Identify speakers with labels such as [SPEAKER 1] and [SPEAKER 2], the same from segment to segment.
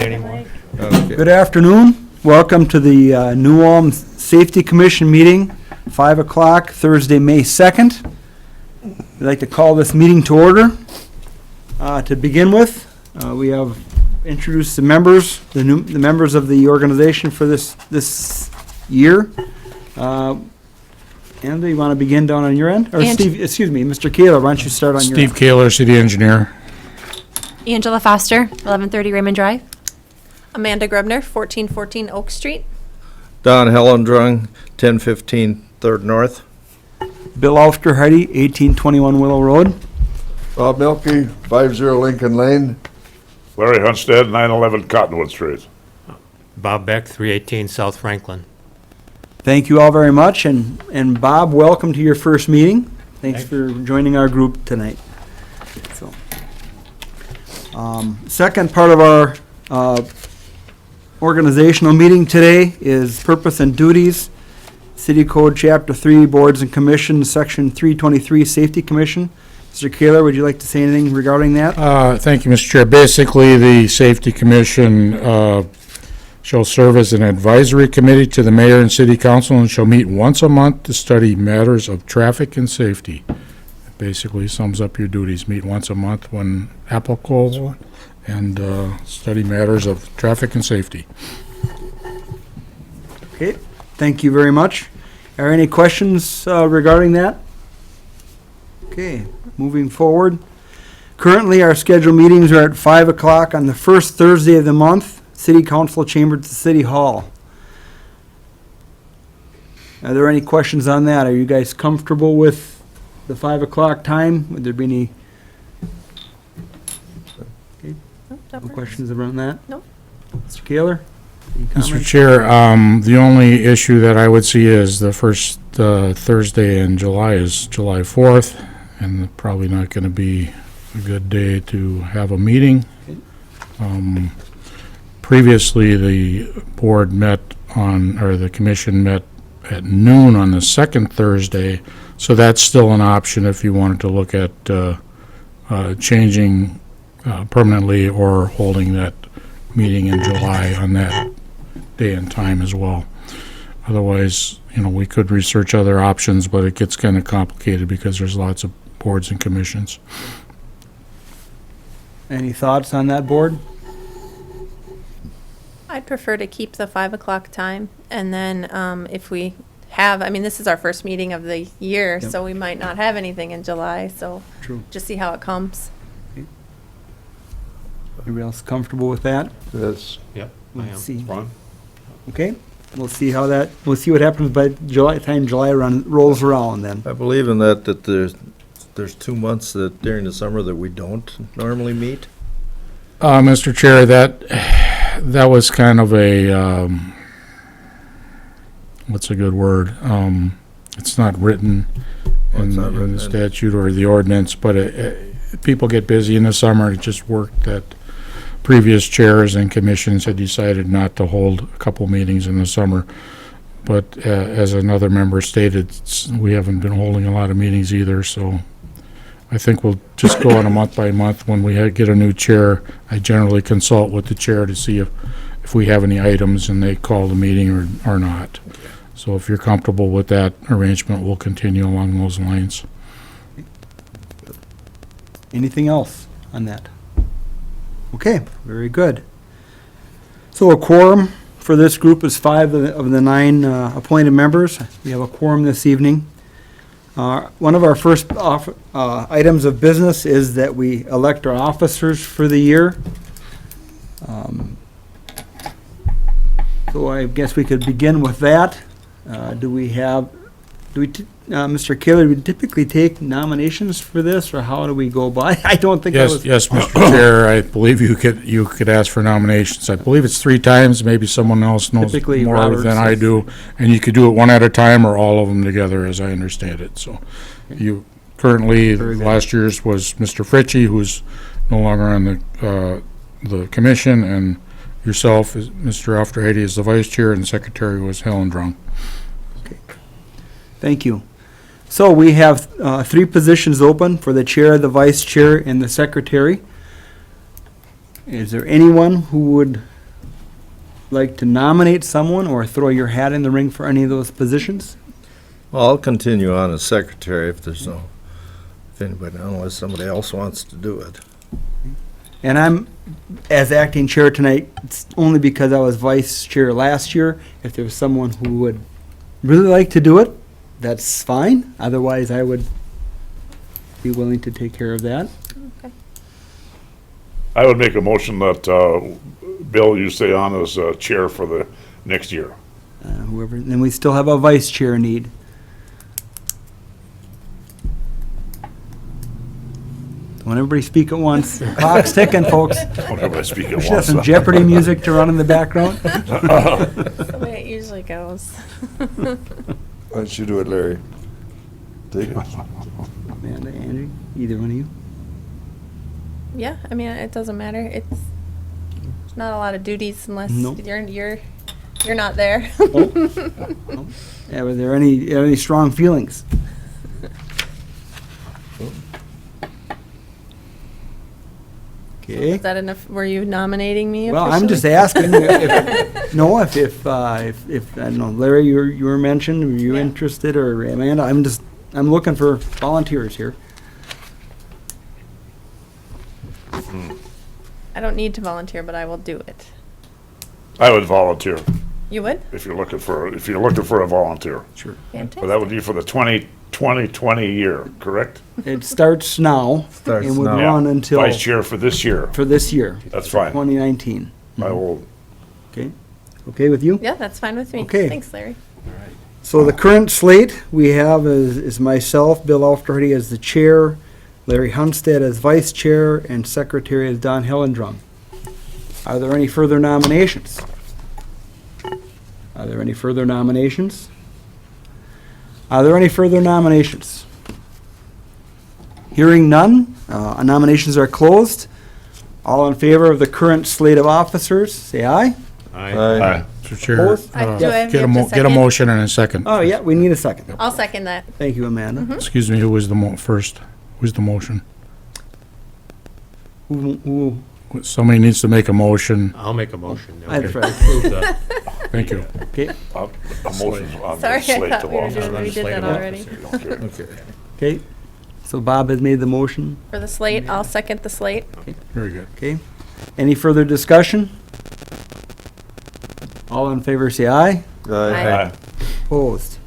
[SPEAKER 1] anymore.
[SPEAKER 2] Okay.
[SPEAKER 3] Good afternoon. Welcome to the New Ulm Safety Commission meeting, 5 o'clock, Thursday, May 2nd. I'd like to call this meeting to order. To begin with, we have introduced the members, the members of the organization for this year. Andy, you want to begin down on your end? Or Steve, excuse me, Mr. Kaler, why don't you start on your end?
[SPEAKER 4] Steve Kaler, city engineer.
[SPEAKER 5] Angela Foster, 1130 Raymond Drive.
[SPEAKER 6] Amanda Grebner, 1414 Oak Street.
[SPEAKER 2] Don Hellendrung, 1015 Third North.
[SPEAKER 3] Bill Alfter Hardy, 1821 Willow Road.
[SPEAKER 7] Bob Milkey, 50 Lincoln Lane.
[SPEAKER 8] Larry Hunstead, 911 Cottonwood Street.
[SPEAKER 1] Bob Beck, 318 South Franklin.
[SPEAKER 3] Thank you all very much, and Bob, welcome to your first meeting. Thanks for joining our group tonight. So, second part of our organizational meeting today is purpose and duties. City Code Chapter 3, Boards and Commissions, Section 323, Safety Commission. Mr. Kaler, would you like to say anything regarding that?
[SPEAKER 4] Thank you, Mr. Chair. Basically, the Safety Commission shall serve as an advisory committee to the mayor and city council and shall meet once a month to study matters of traffic and safety. It basically sums up your duties. Meet once a month when applicable and study matters of traffic and safety.
[SPEAKER 3] Okay, thank you very much. Are any questions regarding that? Okay, moving forward. Currently, our scheduled meetings are at 5 o'clock on the first Thursday of the month. City Council chamber to City Hall. Are there any questions on that? Are you guys comfortable with the 5 o'clock time? Would there be any no questions around that?
[SPEAKER 6] No.
[SPEAKER 3] Mr. Kaler? Any
[SPEAKER 4] Mr.
[SPEAKER 3] comments?
[SPEAKER 4] Chair, the only issue that I would see is the first Thursday in July is July 4th, and probably not going to be a good day to have a meeting. Previously, the board met on, or the commission met at noon on the second Thursday, so that's still an option if you wanted to look at changing permanently or holding that meeting in July on that day and time as well. Otherwise, we could research other options, but it gets kind of complicated because there's lots of boards and commissions.
[SPEAKER 3] Any thoughts on that, board?
[SPEAKER 6] I'd prefer to keep the 5 o'clock time, and then if we have, this is our first meeting of the year,
[SPEAKER 3] Yep.
[SPEAKER 6] so we might not have anything in July, so
[SPEAKER 3] True.
[SPEAKER 6] just see how it comes.
[SPEAKER 3] Everybody else comfortable with that?
[SPEAKER 7] Yes.
[SPEAKER 1] Yep, I am.
[SPEAKER 3] Let's see.
[SPEAKER 8] Fine.
[SPEAKER 3] Okay, we'll see what happens by July rolls around then.
[SPEAKER 2] I believe in that there's 2 months that during the summer that we don't normally meet.
[SPEAKER 4] Mr. Chair, that was kind of a, what's a good word? It's not written in the statute or the ordinance, but people get busy in the summer. It just worked that previous chairs and commissions had decided not to hold a couple meetings in the summer. But as another member stated, we haven't been holding a lot of meetings either, so I think we'll just go on a month by month. When we get a new chair, I generally consult with the chair to see if we have any items and they call the meeting or not. So if you're comfortable with that arrangement, we'll continue along those lines.
[SPEAKER 3] Anything else on that? Okay, very good. So a quorum for this group is 5 of the 9 appointed members. We have a quorum this evening. One of our first items of business is that we elect our officers for the year. So I guess we could begin with that. Mr. Kaler, do we typically take nominations for this, or how do we go by? I don't think that was.
[SPEAKER 4] Yes, Mr. Chair, I believe you could ask for nominations. I believe it's 3 times, maybe someone else knows
[SPEAKER 3] Typically,
[SPEAKER 4] more
[SPEAKER 3] Robert
[SPEAKER 4] than I
[SPEAKER 3] says-
[SPEAKER 4] do. And you could do it one at a time or all of them together, as I understand it. So you currently,
[SPEAKER 3] Very good.
[SPEAKER 4] last year's was Mr. Fritchie, who's no longer on the commission, and yourself, Mr. Afterhady, is the vice chair, and the secretary was Helen Drung.
[SPEAKER 3] Thank you. So we have 3 positions open for the chair, the vice chair, and the secretary. Is there anyone who would like to nominate someone or throw your hat in the ring for any of those positions?
[SPEAKER 2] Well, I'll continue on as secretary if anybody, unless somebody else wants to do it.
[SPEAKER 3] And I'm, as acting chair tonight, it's only because I was vice chair last year. If there was someone who would really like to do it, that's fine. Otherwise, I would be willing to take care of that.
[SPEAKER 8] I would make a motion that, Bill, you stay on as chair for the next year.
[SPEAKER 3] Whoever, then we still have a vice chair need. Don't everybody speak at once. The clock's ticking, folks.
[SPEAKER 8] Don't everybody speak at
[SPEAKER 3] We should have
[SPEAKER 8] once.
[SPEAKER 3] some Jeopardy music to run in the background.
[SPEAKER 6] That's the way it usually goes.
[SPEAKER 7] Why don't you do it, Larry? Take it.
[SPEAKER 3] Amanda, Angie, either one of you?
[SPEAKER 6] Yeah, I mean, it doesn't matter. It's not a lot of duties unless
[SPEAKER 3] Nope.
[SPEAKER 6] you're not there.
[SPEAKER 3] Yeah, were there any strong feelings? Okay.
[SPEAKER 6] Is that enough? Were you nominating me?
[SPEAKER 3] Well, I'm just
[SPEAKER 6] officially?
[SPEAKER 3] asking if I don't know, Larry, you were mentioned, were you
[SPEAKER 6] Yeah.
[SPEAKER 3] interested, or Amanda? I'm looking for volunteers here.
[SPEAKER 6] I don't need to volunteer, but I will do it.
[SPEAKER 8] I would volunteer
[SPEAKER 6] You would?
[SPEAKER 8] if you're looking for a volunteer.
[SPEAKER 6] Fantastic.
[SPEAKER 8] But that would be for the 2020 year, correct?
[SPEAKER 3] It starts now
[SPEAKER 2] Starts
[SPEAKER 3] and would
[SPEAKER 2] now.
[SPEAKER 3] run until,
[SPEAKER 8] Vice chair for this year.
[SPEAKER 3] for this year,
[SPEAKER 8] That's fine.
[SPEAKER 3] 2019.
[SPEAKER 8] I will,
[SPEAKER 3] Okay? Okay with you?
[SPEAKER 6] Yeah, that's fine with me.
[SPEAKER 3] Okay.
[SPEAKER 6] Thanks, Larry.
[SPEAKER 3] So the current slate we have is myself, Bill Alfredi as the chair, Larry Hunstead as vice chair, and secretary is Don Hellendrum. Are there any further nominations? Are there any further nominations? Are there any further nominations? Hearing none, nominations are closed. All in favor of the current slate of officers, say aye.
[SPEAKER 8] aye.
[SPEAKER 4] Mr. Chair,
[SPEAKER 3] Opposed?
[SPEAKER 6] Do I have
[SPEAKER 4] get
[SPEAKER 6] to
[SPEAKER 4] get a
[SPEAKER 6] second?
[SPEAKER 4] motion and a second.
[SPEAKER 3] Oh, yeah, we need a second.
[SPEAKER 6] I'll second that.
[SPEAKER 3] Thank you, Amanda.
[SPEAKER 4] Excuse me, who was the first? Who's the motion?
[SPEAKER 3] Who-
[SPEAKER 4] Somebody needs to make a motion.
[SPEAKER 1] I'll make a motion.
[SPEAKER 3] That's
[SPEAKER 1] Okay.
[SPEAKER 3] right.
[SPEAKER 1] Approve that.
[SPEAKER 4] Thank you.
[SPEAKER 3] Okay,
[SPEAKER 8] A motion's on the
[SPEAKER 6] Sorry, I
[SPEAKER 8] slate
[SPEAKER 6] thought
[SPEAKER 8] to
[SPEAKER 6] we were
[SPEAKER 8] officer.
[SPEAKER 6] doing, we did that already.
[SPEAKER 8] Okay.
[SPEAKER 2] Okay.
[SPEAKER 3] okay. So Bob has made the motion.
[SPEAKER 6] For the slate, I'll second the slate.
[SPEAKER 4] Very good.
[SPEAKER 3] Okay. Any further discussion? All in favor, say aye.
[SPEAKER 8] Aye.
[SPEAKER 3] Opposed?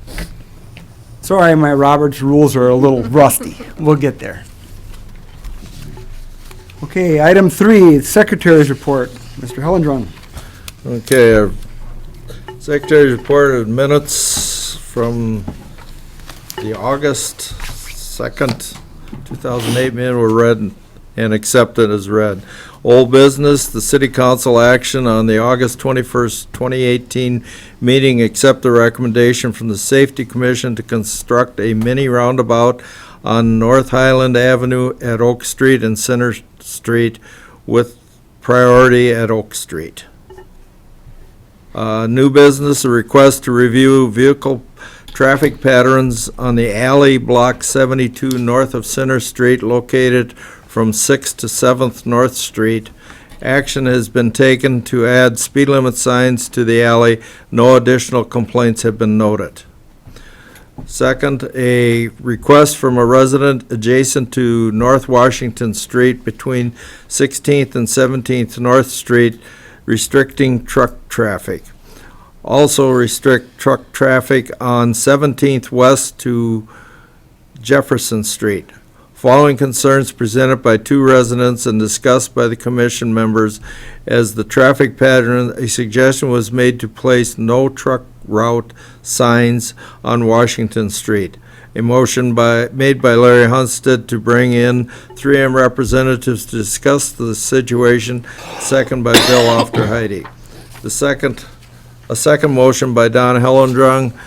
[SPEAKER 3] Sorry, my Roberts rules are a little rusty. We'll get there. Okay, item 3, Secretary's report. Mr. Hellendrum.
[SPEAKER 2] Okay, our secretary's report of minutes from the August 2nd, 2008 meeting were read and accepted as read. Old business, the city council action on the August 21st, 2018 meeting, accept the recommendation from the Safety Commission to construct a mini roundabout on North Highland Avenue at Oak Street and Center Street with priority at Oak Street. New business, a request to review vehicle traffic patterns on the alley block 72 north of Center Street located from 6th to 7th North Street. Action has been taken to add speed limit signs to the alley. No additional complaints have been noted. Second, a request from a resident adjacent to North Washington Street between 16th and 17th North Street restricting truck traffic. Also restrict truck traffic on 17th West to Jefferson Street. Following concerns presented by two residents and discussed by the commission members as the traffic pattern, a suggestion was made to place no truck route signs on Washington Street. A motion made by Larry Hunstead to bring in 3M representatives to discuss the situation, second by Bill Aufderheide. A second motion by Don Hellendrum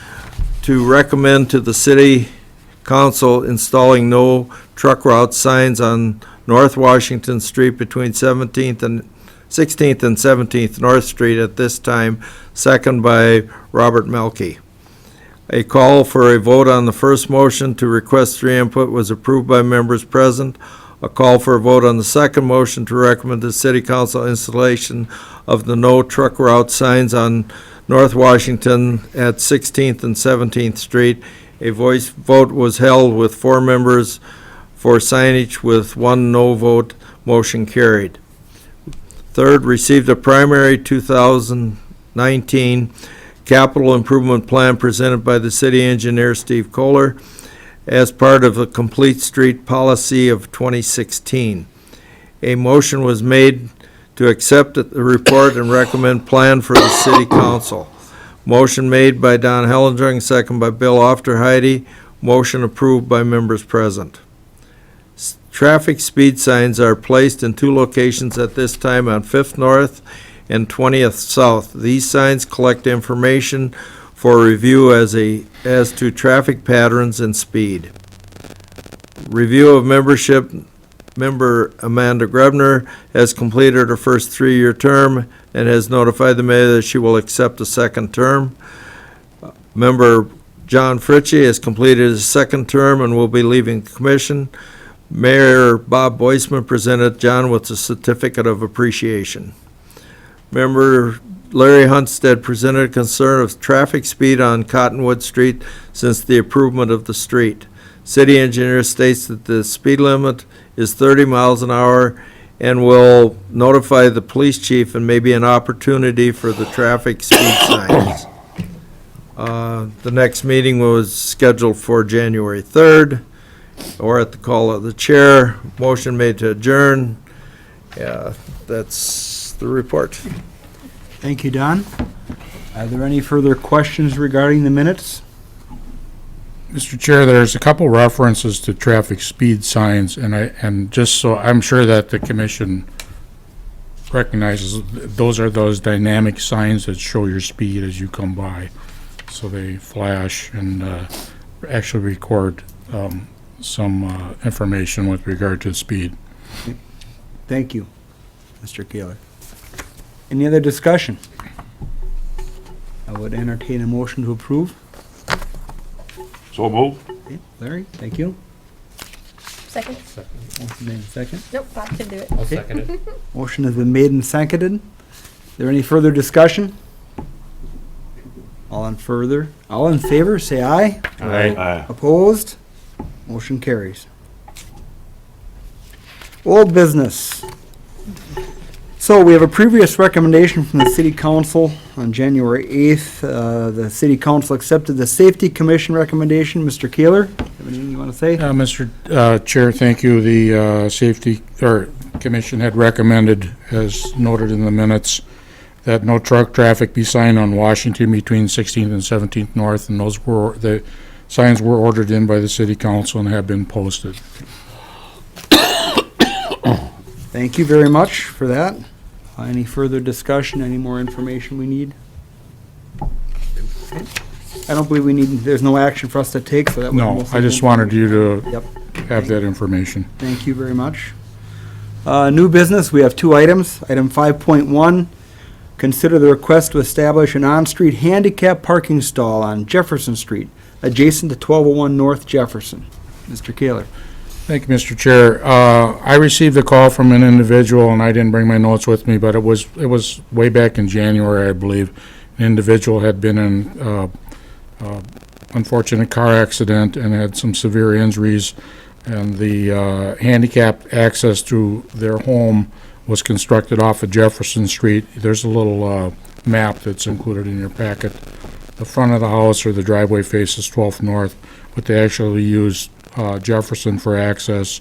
[SPEAKER 2] to recommend to the city council installing no truck route signs on North Washington Street between 16th and 17th North Street at this time, second by Robert Melke. A call for a vote on the first motion to request 3 input was approved by members present. A call for a vote on the second motion to recommend the city council installation of the no truck route signs on North Washington at 16th and 17th Street. A voice vote was held with 4 members for signage with 1 no vote. Motion carried. Third, received a primary 2019 capital improvement plan presented by the city engineer Steve Kohler as part of the Complete Street Policy of 2016. A motion was made to accept the report and recommend plan for the city council. Motion made by Don Hellendring, second by Bill Ofterheide. Motion approved by members present. Traffic speed signs are placed in 2 locations at this time on 5th North and 20th South. These signs collect information for review as to traffic patterns and speed. Review of membership. Member Amanda Grebner has completed her first 3-year term and has notified the mayor that she will accept a second term. Member John Fritchie has completed his second term and will be leaving the commission. Mayor Bob Boisman presented John with a certificate of appreciation. Member Larry Hunstead presented concern of traffic speed on Cottonwood Street since the improvement of the street. City engineer states that the speed limit is 30 miles an hour and will notify the police chief and may be an opportunity for the traffic speed signs. The next meeting was scheduled for January 3rd, or at the call of the chair. Motion made to adjourn. Yeah, that's the report.
[SPEAKER 3] Thank you, Don. Are there any further questions regarding the minutes?
[SPEAKER 4] Mr. Chair, there's a couple references to traffic speed signs, and just so I'm sure that the commission recognizes, those are those dynamic signs that show your speed as you come by. So they flash and actually record some information with regard to speed.
[SPEAKER 3] Thank you, Mr. Kaler. Any other discussion? I would entertain a motion to approve.
[SPEAKER 8] So moved.
[SPEAKER 3] Okay, Larry, thank you.
[SPEAKER 6] Second?
[SPEAKER 3] Motion made and second.
[SPEAKER 6] Nope, Bob can do it.
[SPEAKER 1] I'll second it.
[SPEAKER 3] Motion has been made and seconded. Is there any further discussion? All in favor, say aye.
[SPEAKER 8] Aye.
[SPEAKER 3] Opposed? Motion carries. Old business. So we have a previous recommendation from the city council on January 8th. The city council accepted the safety commission recommendation. Mr. Kaler, have anything you want to say?
[SPEAKER 4] Mr. Chair, thank you. The Safety Commission had recommended, as noted in the minutes, that no truck traffic be signed on Washington between 16th and 17th North, and the signs were ordered in by the city council and have been posted.
[SPEAKER 3] Thank you very much for that. Any further discussion, any more information we need? Okay. I don't believe we need, there's no action for us to take, so that was
[SPEAKER 4] No,
[SPEAKER 3] mostly
[SPEAKER 4] I just wanted you to
[SPEAKER 3] Yep.
[SPEAKER 4] have that information.
[SPEAKER 3] Thank you very much. New business, we have 2 items. Item 5.1, consider the request to establish an on-street handicap parking stall on Jefferson Street, adjacent to 1201 North Jefferson. Mr. Kaler.
[SPEAKER 4] Thank you, Mr. Chair. I received a call from an individual, and I didn't bring my notes with me, but it was way back in January, I believe. An individual had been in unfortunate car accident and had some severe injuries, and the handicap access to their home was constructed off of Jefferson Street. There's a little map that's included in your packet. The front of the house or the driveway faces 12th North, but they actually used Jefferson for access,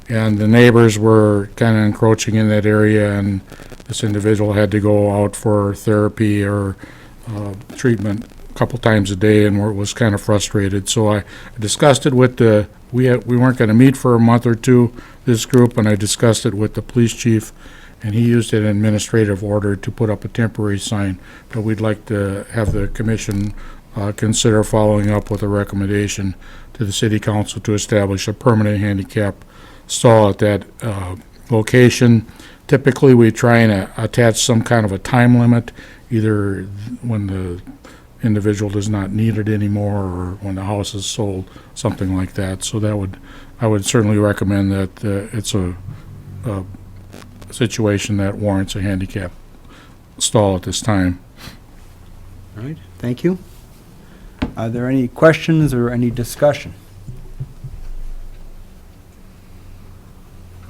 [SPEAKER 4] and the neighbors were kind of encroaching in that area, and this individual had to go out for therapy or treatment a couple times a day and was kind of frustrated. So I discussed it with we weren't going to meet for a month or two, this group, and I discussed it with the police chief, and he used an administrative order to put up a temporary sign, but we'd like to have the commission consider following up with a recommendation to the city council to establish a permanent handicap stall at that location. Typically, we try and attach some kind of a time limit, either when the individual does not need it anymore or when the house is sold, something like that. So that would I would certainly recommend that it's a situation that warrants a handicap stall at this time.
[SPEAKER 3] All right, thank you. Are there any questions or any discussion?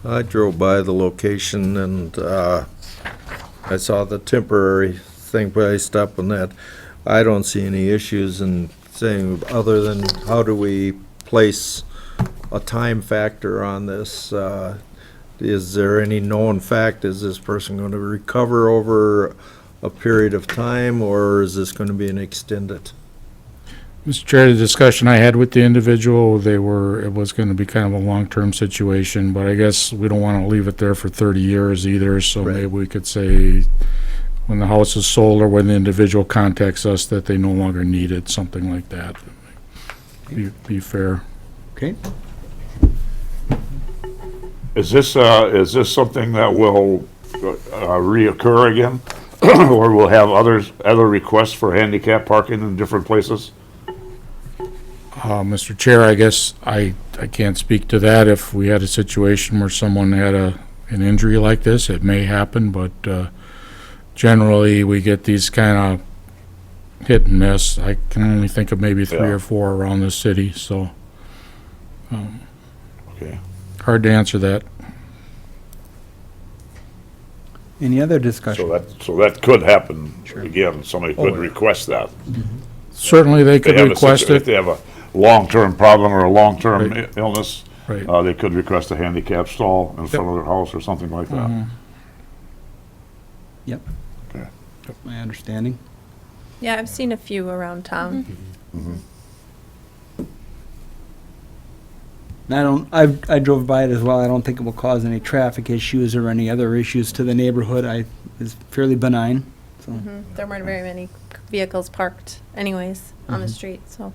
[SPEAKER 2] I drove by the location and I saw the temporary thing placed up and that. I don't see any issues in saying, other than how do we place a time factor on this? Is there any known fact, is this person going to recover over a period of time, or is this going to be an extended?
[SPEAKER 4] Mr. Chair, the discussion I had with the individual, it was going to be kind of a long-term situation, but I guess we don't want to leave it there for 30 years either, so
[SPEAKER 2] Right.
[SPEAKER 4] maybe we could say when the house is sold or when the individual contacts us that they no longer need it, something like that. Be fair.
[SPEAKER 3] Okay,
[SPEAKER 8] Is this something that will reoccur again? Or will have other requests for handicap parking in different places?
[SPEAKER 4] Mr. Chair, I guess I can't speak to that. If we had a situation where someone had an injury like this, it may happen, but generally, we get these kind of hit and miss. I can only think of maybe 3
[SPEAKER 8] Yeah.
[SPEAKER 4] or 4 around the city, so
[SPEAKER 8] Okay.
[SPEAKER 4] hard to answer that.
[SPEAKER 3] any other discussion?
[SPEAKER 8] So that could happen again. Somebody could
[SPEAKER 3] Oh, yeah.
[SPEAKER 8] request that.
[SPEAKER 4] Certainly, they could
[SPEAKER 8] They have
[SPEAKER 4] request
[SPEAKER 8] If
[SPEAKER 4] it.
[SPEAKER 8] they have a long-term problem or a long-term
[SPEAKER 4] Right.
[SPEAKER 8] illness,
[SPEAKER 4] Right.
[SPEAKER 8] they could request a handicap stall in front of their house or something like that.
[SPEAKER 4] Mhm.
[SPEAKER 3] Yep.
[SPEAKER 8] Okay.
[SPEAKER 3] That's my understanding.
[SPEAKER 6] Yeah, I've seen a few around town.
[SPEAKER 3] And I drove by it as well. I don't think it will cause any traffic issues or any other issues to the neighborhood. It's fairly benign, so.
[SPEAKER 6] There weren't very many vehicles parked anyways on the street, so.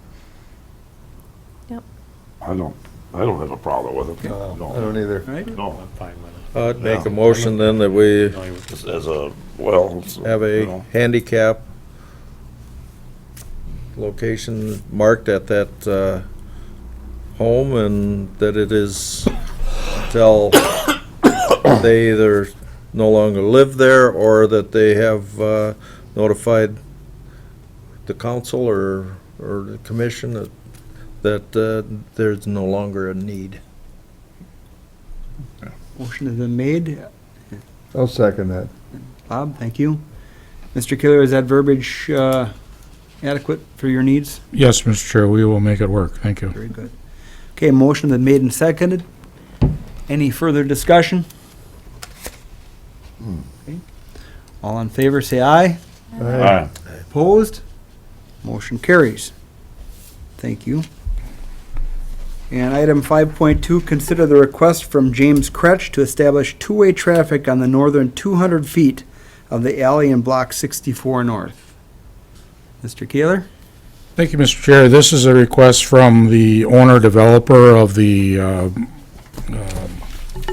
[SPEAKER 8] I don't have a problem with it.
[SPEAKER 2] I
[SPEAKER 8] No,
[SPEAKER 2] don't either.
[SPEAKER 3] All right,
[SPEAKER 8] no.
[SPEAKER 1] I'm fine with it.
[SPEAKER 2] I'd make a motion then that we
[SPEAKER 8] As a, well.
[SPEAKER 2] have
[SPEAKER 8] you
[SPEAKER 2] a
[SPEAKER 8] know,
[SPEAKER 2] handicap location marked at that home, and that it is until they either no longer live there or that they have notified the council or the commission that there's no longer a need.
[SPEAKER 3] motion has been made.
[SPEAKER 7] I'll second that.
[SPEAKER 3] Bob, thank you. Mr. Killer, is that verbiage adequate for your needs?
[SPEAKER 4] Yes, Mr. Chair, we will make it work. Thank you.
[SPEAKER 3] Very good. Okay, motion been made and seconded. Any further discussion? Okay. All in favor, say aye.
[SPEAKER 8] Aye.
[SPEAKER 3] Opposed? Motion carries. Thank you. And item 5.2, consider the request from James Kretsch to establish two-way traffic on the northern 200 feet of the alley in Block 64 North. Mr. Kaler?
[SPEAKER 4] Thank you, Mr. Chair. This is a request from the owner-developer of the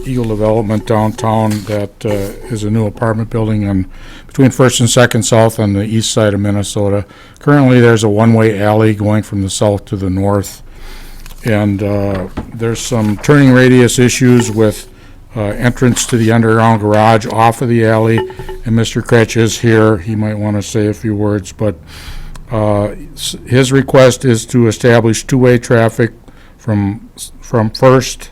[SPEAKER 4] Eagle Development downtown that is a new apartment building on between First and Second South on the east side of Minnesota. Currently, there's a one-way alley going from the south to the north, and there's some turning radius issues with entrance to the underground garage off of the alley, and Mr. Kretsch is here. He might want to say a few words, but his request is to establish two-way traffic from First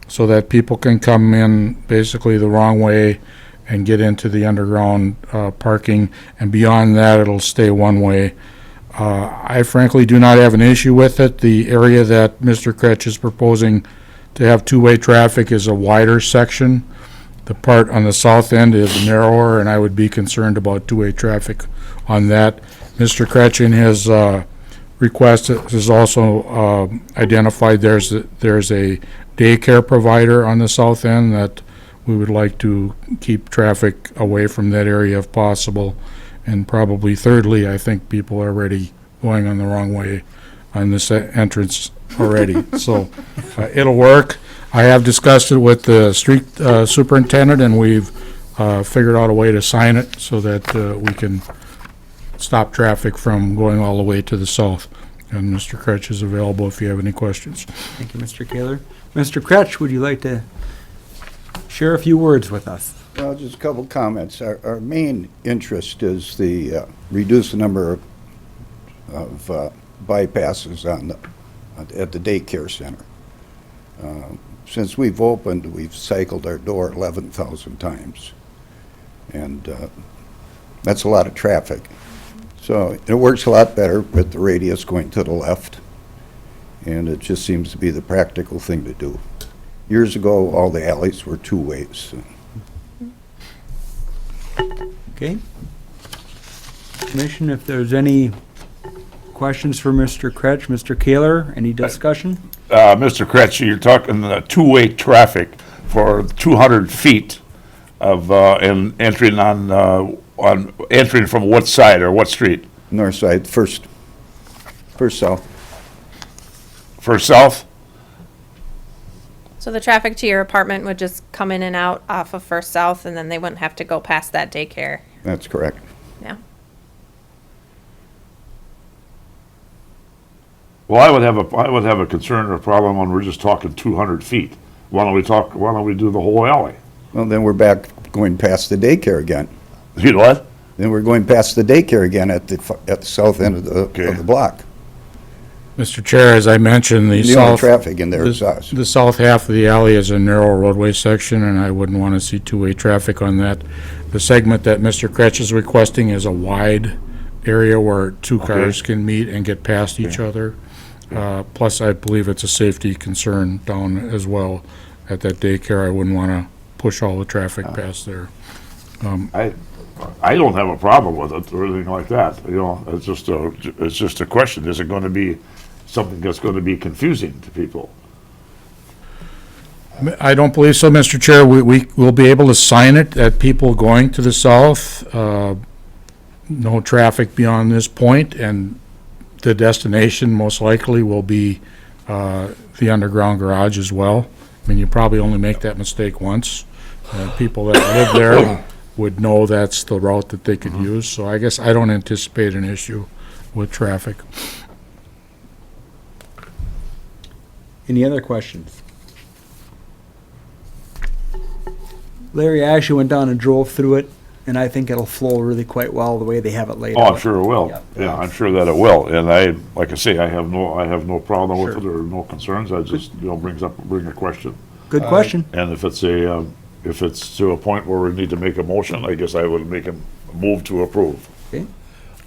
[SPEAKER 4] so that people can come in basically the wrong way and get into the underground parking, and beyond that, it'll stay one way. I frankly do not have an issue with it. The area that Mr. Kretsch is proposing to have two-way traffic is a wider section. The part on the south end is narrower, and I would be concerned about two-way traffic on that. Mr. Kretsch in his request has also identified there's a daycare provider on the south end that we would like to keep traffic away from that area if possible. And probably thirdly, I think people are already going on the wrong way on this entrance already. So it'll work. I have discussed it with the street superintendent, and we've figured out a way to sign it so that we can stop traffic from going all the way to the south. And Mr. Kretsch is available if you have any questions.
[SPEAKER 3] Thank you, Mr. Kaler. Mr. Kretsch, would you like to share a few words with us?
[SPEAKER 9] Well, just a couple comments. Our main interest is the reduce the number of bypasses at the daycare center. Since we've opened, we've cycled our door 11,000 times, and that's a lot of traffic. So it works a lot better with the radius going to the left, and it just seems to be the practical thing to do. Years ago, all the alleys were two ways.
[SPEAKER 3] Okay. Commission, if there's any questions for Mr. Kretsch, Mr. Kaler, any discussion?
[SPEAKER 8] Mr. Kretsch, you're talking two-way traffic for 200 feet of, and entering on entering from what side or what street?
[SPEAKER 9] North side, first south.
[SPEAKER 8] First south?
[SPEAKER 6] So the traffic to your apartment would just come in and out off of First South, and then they wouldn't have to go past that daycare.
[SPEAKER 9] That's correct.
[SPEAKER 6] Yeah.
[SPEAKER 8] Well, I would have a concern or a problem when we're just talking 200 feet. Why don't we do the whole alley?
[SPEAKER 9] Well, then we're back going past the daycare again.
[SPEAKER 8] You know what?
[SPEAKER 9] Then we're going past the daycare again at the south end of the block.
[SPEAKER 4] Mr. Chair, as I mentioned, the
[SPEAKER 9] The only
[SPEAKER 4] south,
[SPEAKER 9] traffic in there is us.
[SPEAKER 4] the south half of the alley is a narrow roadway section, and I wouldn't want to see two-way traffic on that. The segment that Mr. Kretsch is requesting is a wide area where two cars can meet and get past each other. Plus, I believe it's a safety concern down as well at that daycare. I wouldn't want to push all the traffic past there.
[SPEAKER 8] I don't have a problem with it or anything like that. You know, it's just a question. Is it going to be something that's going to be confusing to people?
[SPEAKER 4] I don't believe so, Mr. Chair. We will be able to sign it at people going to the south. No traffic beyond this point, and the destination most likely will be the underground garage as well. I mean, you probably only make that mistake once. People that live there would know that's the route that they could use, so I guess I don't anticipate an issue with traffic.
[SPEAKER 3] Any other questions? Larry, I actually went down and drove through it, and I think it'll flow really quite well the way they have it laid
[SPEAKER 8] Oh,
[SPEAKER 3] out.
[SPEAKER 8] I'm sure it will. Yeah, I'm sure that it will. And like I say, I have no problem with it or no concerns. I just, bring a question.
[SPEAKER 3] Good question.
[SPEAKER 8] And if it's to a point where we need to make a motion, I guess I would make a move to approve.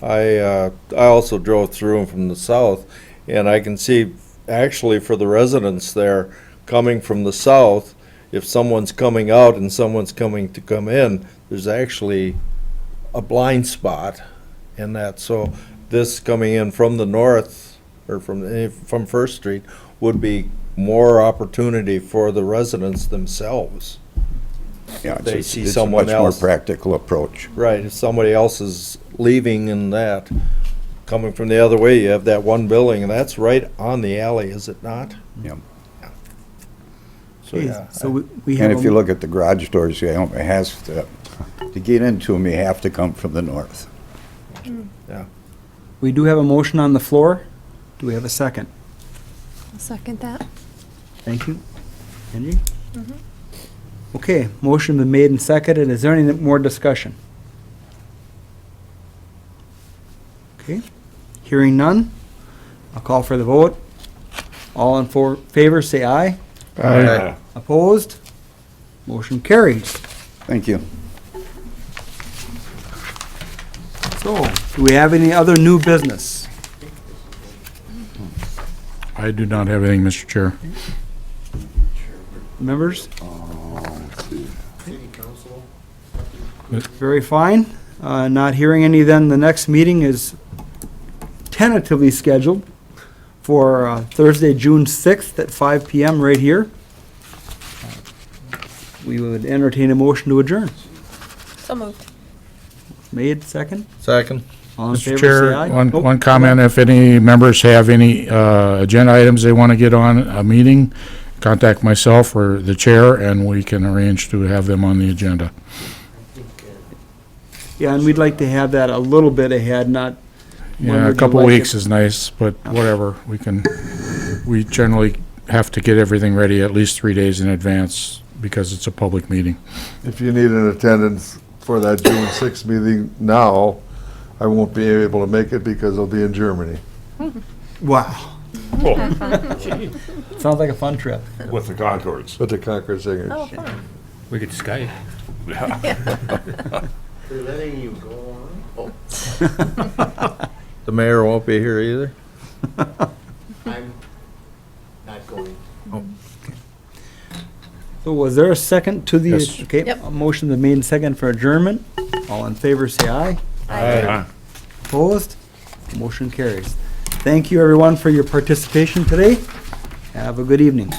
[SPEAKER 2] I also drove through them from the south, and I can see, actually, for the residents there, coming from the south, if someone's coming out and someone's coming to come in, there's actually a blind spot in that. So this coming in from the north, or from First Street, would be more opportunity for the residents themselves.
[SPEAKER 9] Yeah,
[SPEAKER 2] They
[SPEAKER 9] it's
[SPEAKER 2] see
[SPEAKER 9] a
[SPEAKER 2] someone
[SPEAKER 9] much more
[SPEAKER 2] else.
[SPEAKER 9] practical approach.
[SPEAKER 2] Right, if somebody else is leaving in that, coming from the other way, you have that one building, and that's right on the alley, is it not?
[SPEAKER 9] Yeah.
[SPEAKER 2] So, yeah.
[SPEAKER 3] So we have,
[SPEAKER 9] And if you look at the garage doors, it has to get into them, you have to come from the north.
[SPEAKER 3] we do have a motion on the floor. Do we have a second?
[SPEAKER 5] I'll second that.
[SPEAKER 3] Thank you. Henry? Okay, motion been made and seconded. Is there any more discussion? Okay, hearing none, I'll call for the vote. All in favor, say aye.
[SPEAKER 8] Aye.
[SPEAKER 3] Opposed? Motion carries.
[SPEAKER 9] Thank you.
[SPEAKER 3] So, do we have any other new business?
[SPEAKER 4] I do not have anything, Mr. Chair.
[SPEAKER 3] Members? Very fine. Not hearing any, then the next meeting is tentatively scheduled for Thursday, June 6th at 5 PM right here. We would entertain a motion to adjourn.
[SPEAKER 6] So moved.
[SPEAKER 3] Made, second?
[SPEAKER 2] Second.
[SPEAKER 3] All in
[SPEAKER 4] Mr.
[SPEAKER 3] favor,
[SPEAKER 4] Chair,
[SPEAKER 3] say aye. Oh,
[SPEAKER 4] one comment, if any members have any agenda items they want to get on a meeting, contact myself or the chair, and we can arrange to have them on the agenda.
[SPEAKER 3] Yeah, and we'd like to have that a little bit ahead, not. when
[SPEAKER 4] Yeah, a
[SPEAKER 3] would you
[SPEAKER 4] couple
[SPEAKER 3] like
[SPEAKER 4] weeks
[SPEAKER 3] it?
[SPEAKER 4] is nice, but whatever, we generally have to get everything ready at least 3 days in advance because it's a public meeting.
[SPEAKER 7] If you need an attendance for that June 6th meeting now, I won't be able to make it because I'll be in Germany.
[SPEAKER 3] Wow.
[SPEAKER 8] Oh,
[SPEAKER 3] Sounds like a fun trip.
[SPEAKER 8] with the Concords.
[SPEAKER 7] With the Concord Singers.
[SPEAKER 6] Oh, fun.
[SPEAKER 1] We could Skype.
[SPEAKER 2] The mayor won't be here either?
[SPEAKER 10] I'm not going.
[SPEAKER 3] So was there a second to the?
[SPEAKER 4] Yes.
[SPEAKER 3] Okay,
[SPEAKER 6] Yep.
[SPEAKER 3] a motion that made and second for adjournment. All in favor, say aye.
[SPEAKER 8] Aye.
[SPEAKER 3] Opposed? Motion carries. Thank you, everyone, for your participation today. Have a good evening.